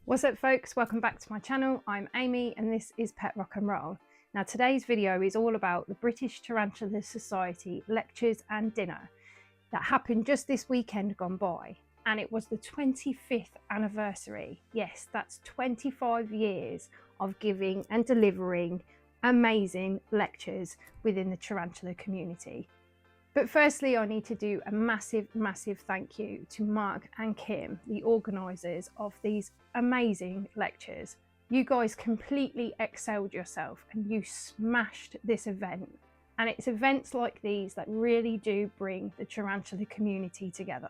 What's up folks, welcome back to my channel. I'm Amy and this is Pet Rock and Roll. Now today's video is all about the British Tarantula Society lectures and dinner that happened just this weekend gone by, and it was the 25th anniversary. Yes, that's 25 years of giving and delivering amazing lectures within the tarantula community. But firstly, I need to do a massive thank you to Mark and Kim, the organisers of these amazing lectures. You guys completely excelled yourself and you smashed this event. And it's events like these that really do bring the tarantula community together.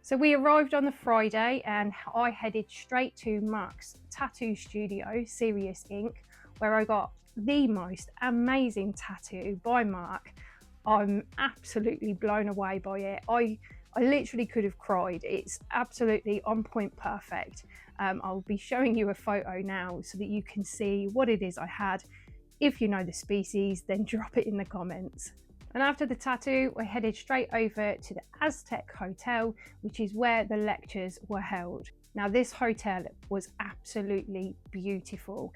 So we arrived on the Friday and I headed straight to Mark's tattoo studio, Serious Ink, where I got the most amazing tattoo by Mark. I'm absolutely blown away by it. I literally could have cried. It's absolutely on point perfect. I'll be showing you a photo now so that you can see what it is I had. If you know the species, then drop it in the comments. And after the tattoo, I headed straight over to the Aztec Hotel, which is where the lectures were held. Now this hotel was absolutely beautiful.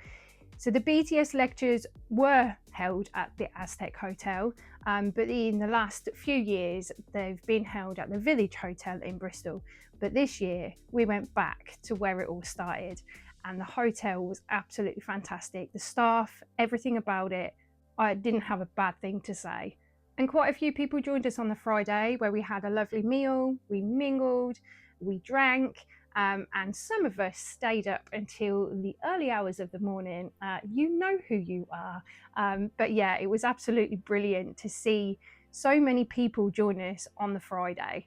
So the BTS lectures were held at the Aztec Hotel, but in the last few years, they've been held at the Village Hotel in Bristol. But this year, we went back to where it all started, and the hotel was absolutely fantastic. The staff, everything about it, I didn't have a bad thing to say. And quite a few people joined us on the Friday, where we had a lovely meal, we mingled, we drank, and some of us stayed up until the early hours of the morning. You know who you are. But yeah, it was absolutely brilliant to see so many people join us on the Friday.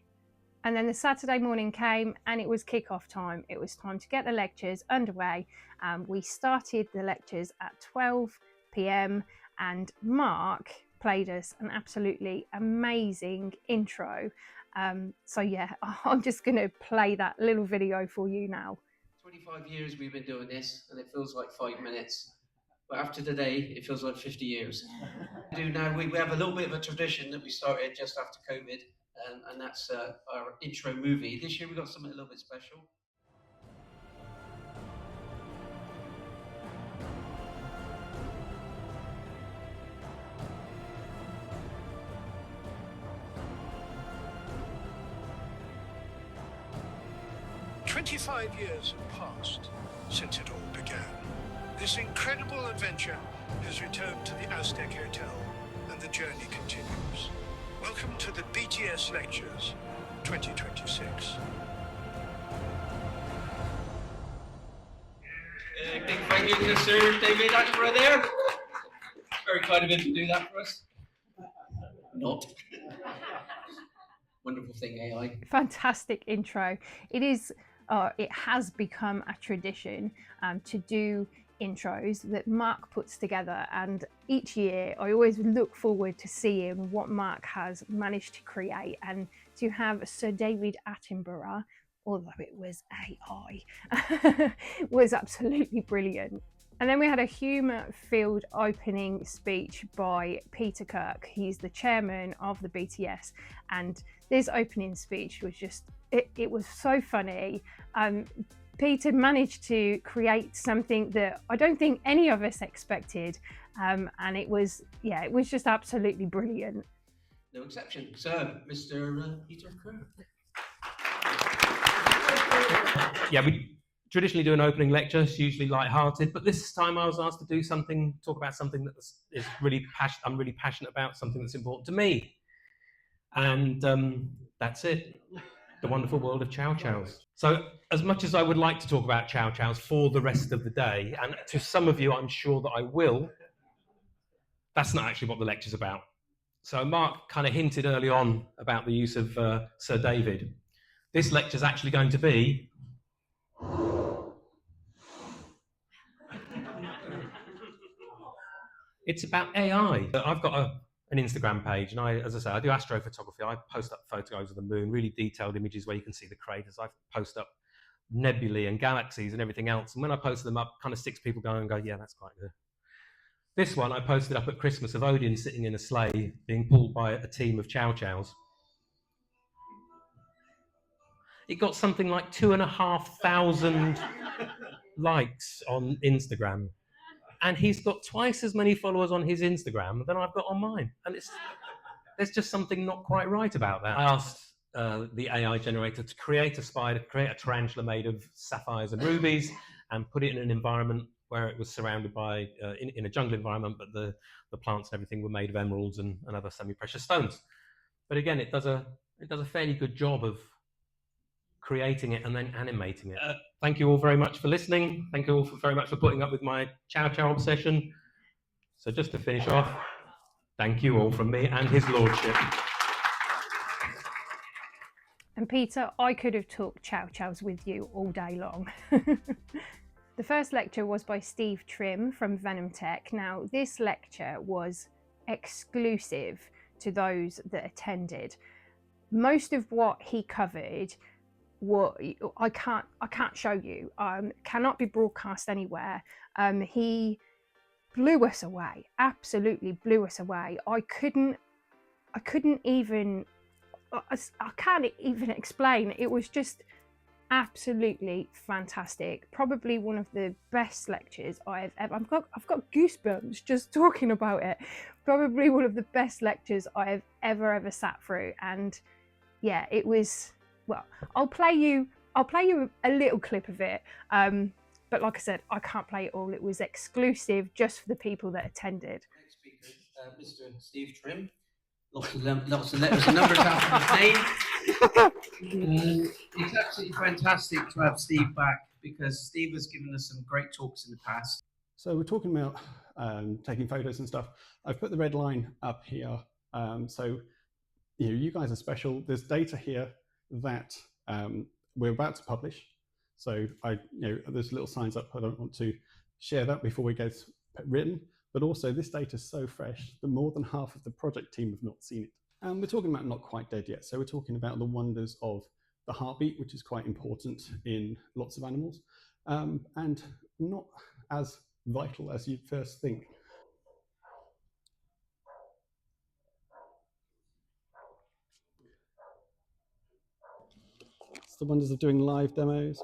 And then the Saturday morning came and it was kick-off time. It was time to get the lectures underway. We started the lectures at 12 p.m. and Mark played us an absolutely amazing intro. So yeah, I'm just going to play that little video for you now. 25 years we've been doing this and it feels like 5 minutes. But after today, it feels like 50 years. We have a little bit of a tradition that we started just after COVID, and that's our intro movie. This year we got something a little bit special. "25 years have passed since it all began. This incredible adventure has returned to the Aztec Hotel, and the journey continues. Welcome to the BTS Lectures 2026. Big thank you to Sir David Attenborough there. Very kind of him to do that for us. Not. Wonderful thing, AI. Fantastic intro. It has become a tradition to do intros that Mark puts together, and each year I always look forward to seeing what Mark has managed to create, and to have Sir David Attenborough, although it was AI, was absolutely brilliant. And then we had a humour-filled opening speech by Petrock. He's the chairman of the BTS, and this opening speech was just, it was so funny. Peter managed to create something that I don't think any of us expected, and it was just absolutely brilliant. No exception. So, Mr. Peter Kerr. Yeah, we traditionally do an opening lecture. It's usually light-hearted, but this time I was asked to do something, talk about something that is I'm really passionate about, something that's important to me, and that's it. The wonderful world of chow chows. So as much as I would like to talk about chow chows for the rest of the day, and to some of you I'm sure that I will, that's not actually what the lecture's about. So Mark kind of hinted early on about the use of Sir David. This lecture's actually going to be it's about AI. I've got an Instagram page, and as I say, I do astrophotography. I post up photos of the moon, really detailed images where you can see the craters. I post up nebulae and galaxies and everything else. And when I post them up, kind of 6 people go and go, yeah, that's quite good. This one I posted up at Christmas of Odin sitting in a sleigh being pulled by a team of chow chows. it got something like 2,500 likes on Instagram. And he's got twice as many followers on his Instagram than I've got on mine. And there's just something not quite right about that. I asked the AI generator to create a spider, create a tarantula made of sapphires and rubies, and put it in an environment where it was surrounded by, in a jungle environment, but the plants and everything were made of emeralds and other semi-precious stones. But again, it does a fairly good job of creating it and then animating it. Thank you all very much for listening. Thank you all very much for putting up with my chow chow obsession. So just to finish off, thank you all from me and his lordship. And Peter, I could have talked chow chows with you all day long. The first lecture was by Steve Trim from Venom Tech. Now, this lecture was exclusive to those that attended. Most of what he covered, what I can't show you, cannot be broadcast anywhere. He blew us away, absolutely blew us away. I can't even explain. It was just absolutely fantastic. Probably one of the best lectures I've got goosebumps just talking about it. Probably one of the best lectures I've ever sat through. And yeah, it was, well, I'll play you a little clip of it. But like I said, I can't play it all. It was exclusive just for the people that attended. Next speaker, Mr. Steve Trim. Lots of letters and numbers after his name. It's absolutely fantastic to have Steve back because Steve has given us some great talks in the past. So we're talking about taking photos and stuff. I've put the red line up here. So you guys are special. There's data here that we're about to publish. So there's little signs up. I don't want to share that before we get written. But also this data is so fresh that more than half of the project team have not seen it. And we're talking about not quite dead yet. So we're talking about the wonders of the heartbeat, which is quite important in lots of animals, and not as vital as you'd first think. It's the wonders of doing live demos.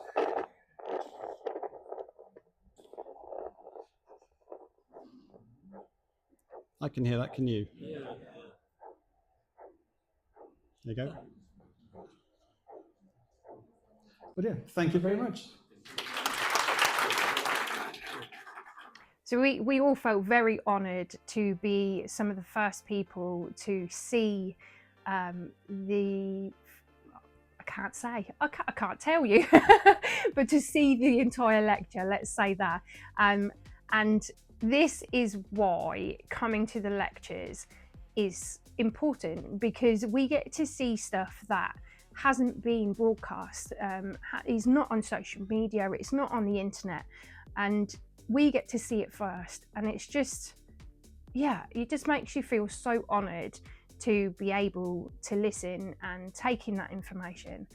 I can hear that, can you? Yeah. There you go. But yeah, thank you very much. So we all felt very honoured to be some of the first people to see I can't tell you, but to see the entire lecture, let's say that. And this is why coming to the lectures is important, because we get to see stuff that hasn't been broadcast, is not on social media, it's not on the internet, and we get to see it first. And it's just, yeah, it just makes you feel so honoured to be able to listen and take in that information.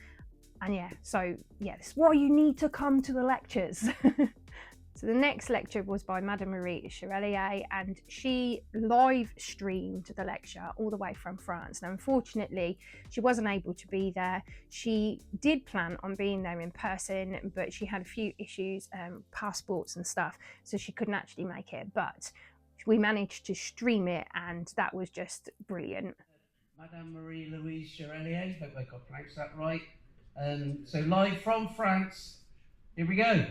And yeah, so yeah, that's why you need to come to the lectures. So the next lecture was by Madame Marie Chevalier, and she live streamed the lecture all the way from France. Now, unfortunately, she wasn't able to be there. She did plan on being there in person, but she had a few issues, passports and stuff, so she couldn't actually make it. But we managed to stream it, and that was just brilliant. Madame Marie Louise Chevalier, hope I got pronounced that right. So live from France, here we go.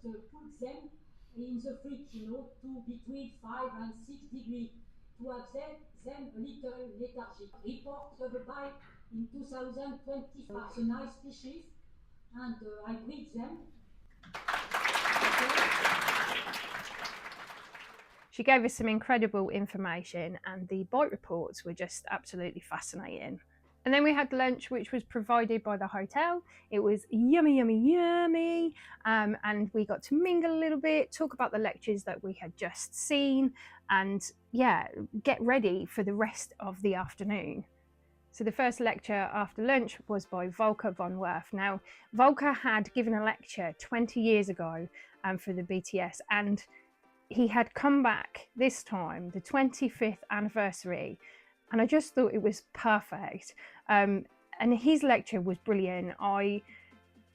Put them in the fridge, to between 5 and 6 degrees, to have them a little lethargic. Report of a bite in 2025. It's a nice species, and I breed them. She gave us some incredible information, and the bite reports were just absolutely fascinating. And then we had lunch, which was provided by the hotel. It was yummy, yummy, yummy. And we got to mingle a little bit, talk about the lectures that we had just seen, and yeah, get ready for the rest of the afternoon. So the first lecture after lunch was by Volker von Werf. Now, Volker had given a lecture 20 years ago for the BTS, and he had come back this time, the 25th anniversary, and I just thought it was perfect. And his lecture was brilliant. I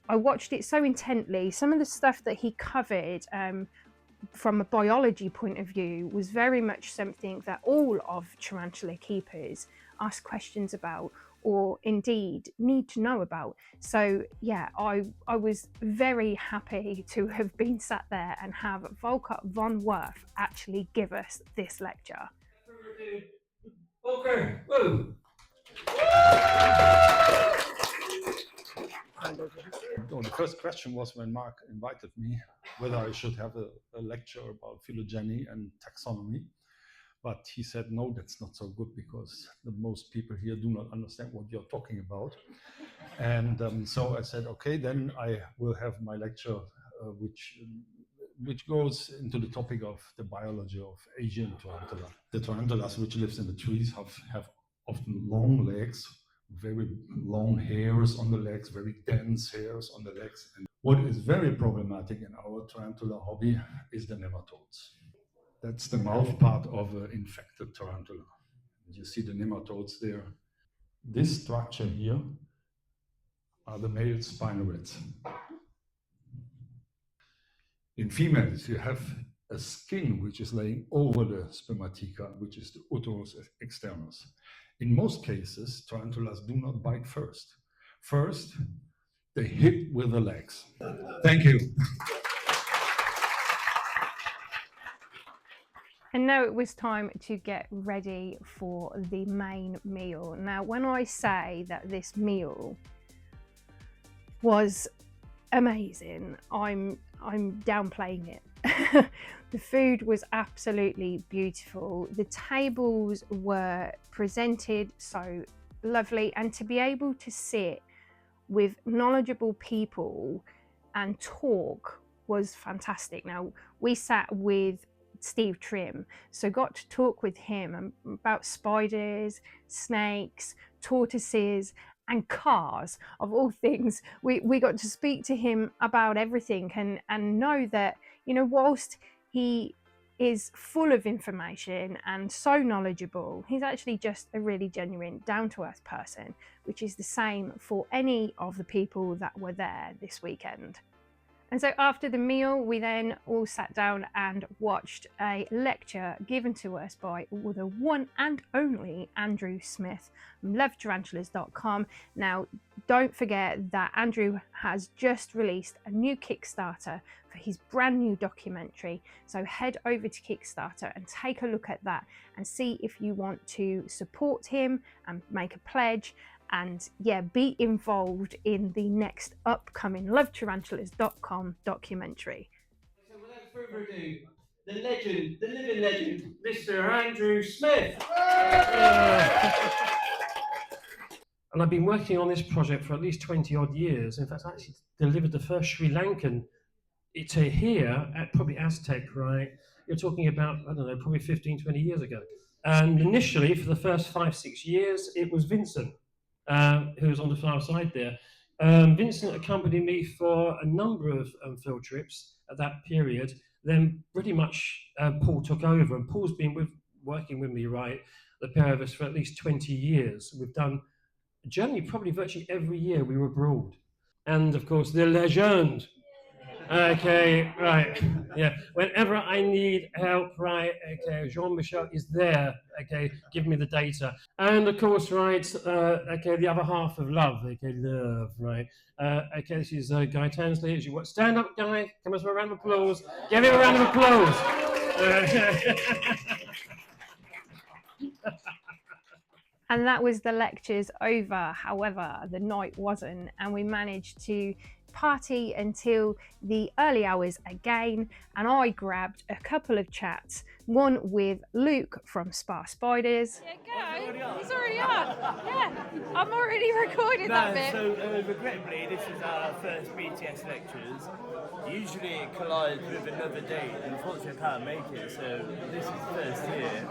watched it so intently. Some of the stuff that he covered from a biology point of view was very much something that all of tarantula keepers ask questions about, or indeed need to know about. So yeah, I was very happy to have been sat there and have Volker von Werth actually give us this lecture. Volker, woo! Oh, the first question was when Mark invited me whether I should have a lecture about phylogeny and taxonomy. But he said, no, that's not so good because the most people here do not understand what you're talking about. And so I said, okay, then I will have my lecture, which goes into the topic of the biology of Asian tarantula. The tarantulas which lives in the trees have often long legs, very long hairs on the legs, very dense hairs on the legs. And what is very problematic in our tarantula hobby is the nematodes. That's the mouth part of an infected tarantula. You see the nematodes there. This structure here are the male spinnerets. In females, you have a skin which is laying over the spermatheca, which is the uterus externus. In most cases, tarantulas do not bite first. First, they hit with the legs. Thank you. And now it was time to get ready for the main meal. Now, when I say that this meal was amazing, I'm downplaying it. The food was absolutely beautiful. The tables were presented so lovely, and to be able to sit with knowledgeable people and talk was fantastic. Now, we sat with Steve Trim, so got to talk with him about spiders, snakes, tortoises and cars, of all things. We got to speak to him about everything and know that, you know, whilst he is full of information and so knowledgeable, he's actually just a really genuine, down-to-earth person, which is the same for any of the people that were there this weekend. And so after the meal, we then all sat down and watched a lecture given to us by the one and only Andrew Smith from lovetarantulas.com. Now, don't forget that Andrew has just released a new Kickstarter for his brand new documentary. So head over to Kickstarter and take a look at that and see if you want to support him and make a pledge. And yeah, be involved in the next upcoming lovetarantulas.com documentary. So without further ado, the legend, the living legend, Mr. Andrew Smith. And I've been working on this project for at least 20 odd years. In fact, I actually delivered the first Sri Lankan to here at probably Aztec, right? You're talking about, I don't know, probably 15, 20 years ago. And initially, for the first 5-6 years, it was Vincent. Who was on the far side there. Vincent accompanied me for a number of field trips at that period. Then pretty much Paul took over, and Paul's been working with me, right, the pair of us, for at least 20 years. We've done a journey probably virtually every year we were abroad. And of course, the legend. Okay, right, yeah. Whenever I need help, right, okay, Jean-Michel is there, okay, give me the data. And of course, right, okay, the other half of love, okay, love, right. Okay, this is Guy Tansley. As you want, stand up, Guy, come us for a round of applause. Give him a round of applause. And that was the lectures over. However, the night wasn't, and we managed to party until the early hours again, and I grabbed a couple of chats, one with Luke from Spa Spiders. Yeah, go. He's already up. Yeah, I'm already recording that bit. So regrettably, this is our first BTS Lectures. Usually it collides with another date, and unfortunately I can't make it, so this is the first year.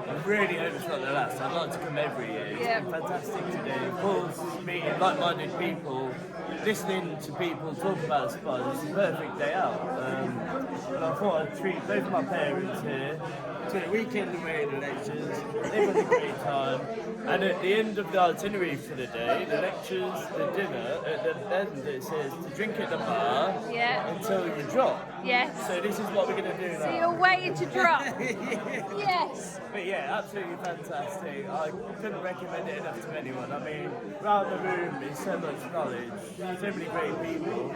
I really hope it's not the last. I'd like to come every year. It's been fantastic today. Of course, meeting like-minded people, listening to people talk about spiders. It's a perfect day out. And I thought I'd treat both my parents here to spent a weekend away in the lectures, they had a great time. And at the end of the itinerary for the day, the lectures, the dinner, at the end it says to drink at the bar until you drop. Yes. So this is what we're going to do now. So you're waiting to drop. Yes. But yeah, absolutely fantastic. I couldn't recommend it enough to anyone. I mean, round the room is so much knowledge, so many great people,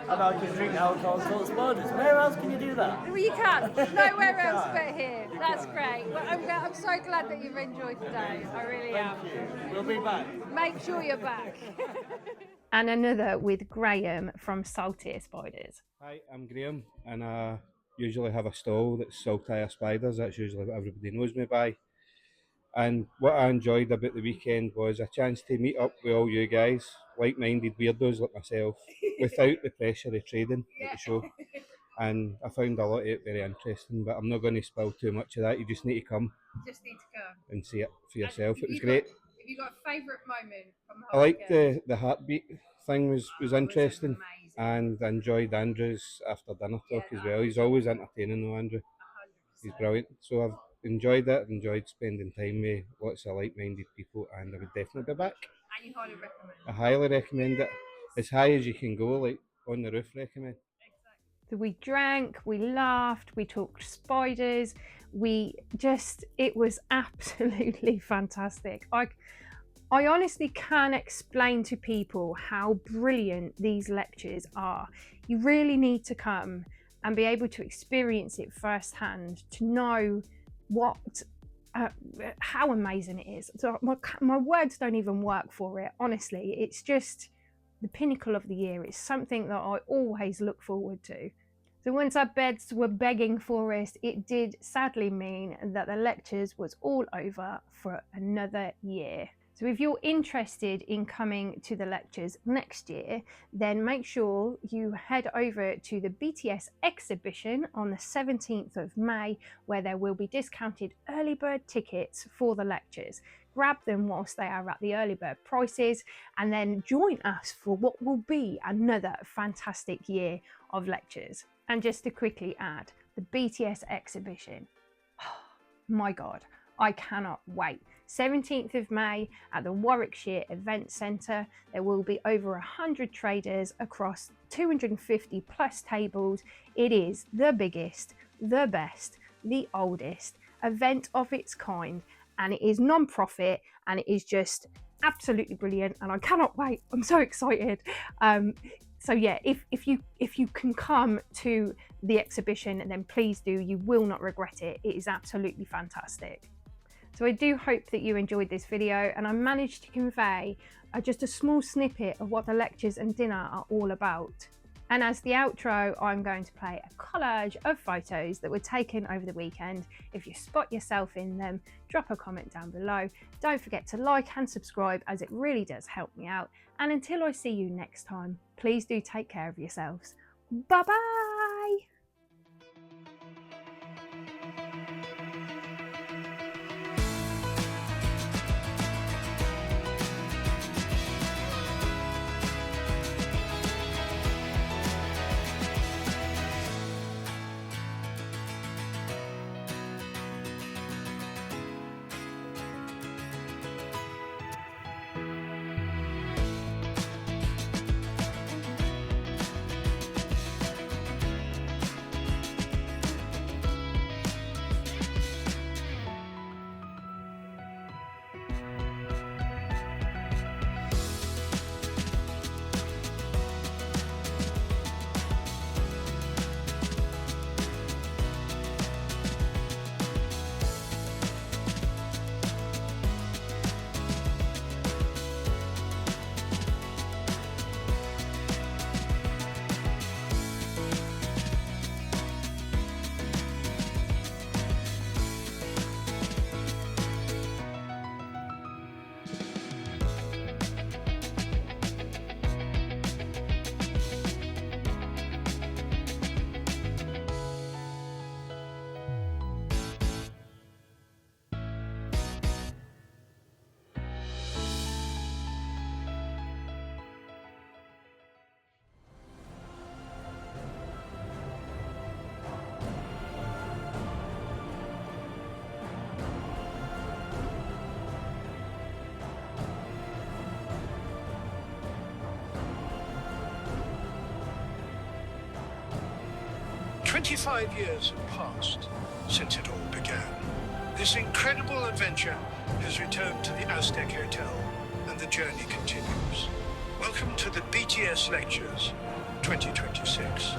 and I can drink alcohol and talk spiders. Where else can you do that? Well, you can't. Nowhere else but here. That's great. Well, I'm so glad that you've enjoyed today. I really am. Thank you. We'll be back. Make sure you're back. And another with Graham from Saltier Spiders. Hi, I'm Graham, and I usually have a stall that's Saltire Spiders. That's usually what everybody knows me by. And what I enjoyed about the weekend was a chance to meet up with all you guys, like-minded weirdos like myself, without the pressure of trading at the show. And I found a lot of it very interesting, but I'm not going to spill too much of that. You just need to come. Just need to come And see it for yourself. It was great. Have you got a favourite moment from the I liked the heartbeat thing was interesting, and I enjoyed Andrew's after dinner talk as well. He's always entertaining though, Andrew. 100%. He's brilliant. So I've enjoyed it. I've enjoyed spending time with lots of like-minded people, and I would definitely be back. And you highly recommend it? I highly recommend it. As high as you can go, like on the roof recommend. So we drank, we laughed, we talked spiders, it was absolutely fantastic. I honestly can't explain to people how brilliant these lectures are. You really need to come and be able to experience it firsthand to know how amazing it is. So my words don't even work for it, honestly. It's just the pinnacle of the year. It's something that I always look forward to. So once our beds were begging for us, it did sadly mean that the lectures was all over for another year. So if you're interested in coming to the lectures next year, then make sure you head over to the BTS exhibition on the 17th of May, where there will be discounted early bird tickets for the lectures. Grab them whilst they are at the early bird prices, and then join us for what will be another fantastic year of lectures. And just to quickly add, the BTS exhibition, my God, I cannot wait. 17th of May at the Warwickshire Event Centre. There will be over 100 traders across 250 plus tables. It is the biggest, the best, the oldest event of its kind, and it is non-profit, and it is just absolutely brilliant, and I cannot wait. I'm so excited. So yeah, if you can come to the exhibition, then please do. You will not regret it. It is absolutely fantastic. So I do hope that you enjoyed this video, and I managed to convey just a small snippet of what the lectures and dinner are all about. And as the outro, I'm going to play a collage of photos that were taken over the weekend. If you spot yourself in them, drop a comment down below. Don't forget to like and subscribe, as it really does help me out. And until I see you next time, please do take care of yourselves. Bye bye! 25 years have passed since it all began. This incredible adventure has returned to the Aztec Hotel, and the journey continues. Welcome to the BTS Lectures 2026.